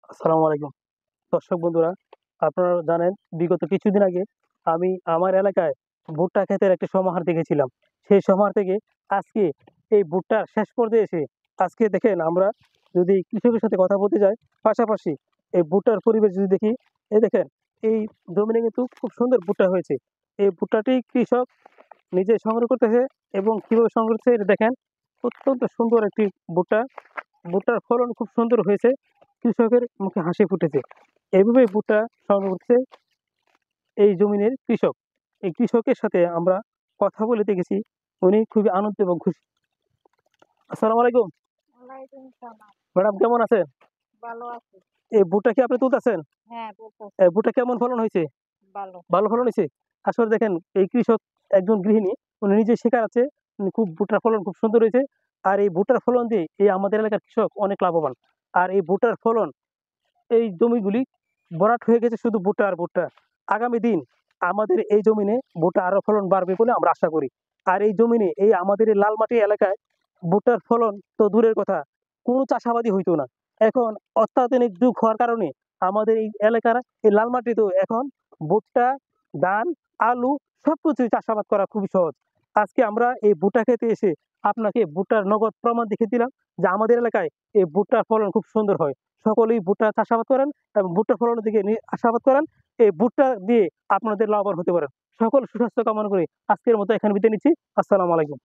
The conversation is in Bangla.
আসসালামু আলাইকুম। দর্শক বন্ধুরা, আপনারা জানেন বিগত কিছুদিন আগে আমি আমার এলাকায় ভুট্টা ক্ষেতের একটি সমাহার দেখেছিলাম। সেই সমাহার থেকে আজকে এই ভুট্টার শেষ পর্যায়ে এসে আজকে দেখেন আমরা যদি কৃষকের সাথে কথা বলতে যাই, পাশাপাশি এই ভুট্টার পরিবেশ যদি দেখি, এই দেখেন এই জমিনে কিন্তু খুব সুন্দর ভুট্টা হয়েছে। এই ভুট্টাটি কৃষক নিজে সংগ্রহ করতেছে এবং কিভাবে সংগ্রহ করছে এটা দেখেন। অত্যন্ত সুন্দর একটি ভুট্টা। ভুট্টার ফলন খুব সুন্দর হয়েছে। কৃষকের মুখে হাসি ফুটেছে। এভাবেই ভুট্টা সংগ্রহ করছে এই জমিনের কৃষক। এই কৃষকের সাথে আমরা কথা বলে দেখেছি। উনি খুবই আনন্দ এবং খুশি। আসসালামু আলাইকুম। ওয়ালাইকুম সালাম। ম্যাডাম কেমন আছেন? ভালো আছি। এই ভুট্টা কি আপনি তুলতেছেন? হ্যাঁ, বলতেছি। ভুট্টা কেমন ফলন হয়েছে? ভালো। ভালো ফলন হয়েছে? আসলে দেখেন এই কৃষক একজন গৃহিণী, উনি নিজে শেখার আছে। উনি খুব ভুট্টার ফলন খুব সুন্দর হয়েছে। আর এই ভুট্টার ফলন দিয়ে এই আমাদের এলাকার কৃষক অনেক লাভবান। আর এই ভুট্টার ফলন এই জমিগুলি ভরাট হয়ে গেছে শুধু ভুট্টা আর ভুট্টা। আগামী দিন আমাদের এই জমিনে ভুট্টা আরো ফলন বাড়বে বলে আমরা আশা করি। আর এই জমিনে এই আমাদের এই লাল মাটি এলাকায় ভুট্টার ফলন তো দূরের কথা, কোনো চাষাবাদই হইতো না। এখন অত্যাধুনিক যুগ হওয়ার কারণে আমাদের এই এলাকার এই লাল মাটিতেও এখন ভুট্টা, ধান, আলু সবকিছুই চাষাবাদ করা খুবই সহজ। আজকে আমরা এই ভুট্টা খেতে এসে আপনাকে ভুট্টার নগদ প্রমাণ দেখিয়ে দিলাম যে আমাদের এলাকায় এই ভুট্টার ফলন খুব সুন্দর হয়। সকলেই ভুট্টা চাষাবাদ করেন এবং ভুট্টা ফলনের দিকে আশাবাদ করেন। এই ভুট্টা দিয়ে আপনাদের লাভবান হতে পারেন। সকল সুস্বাস্থ্য কামনা করে আজকের মতো এখানে বিদায় নিচ্ছি। আসসালামু আলাইকুম।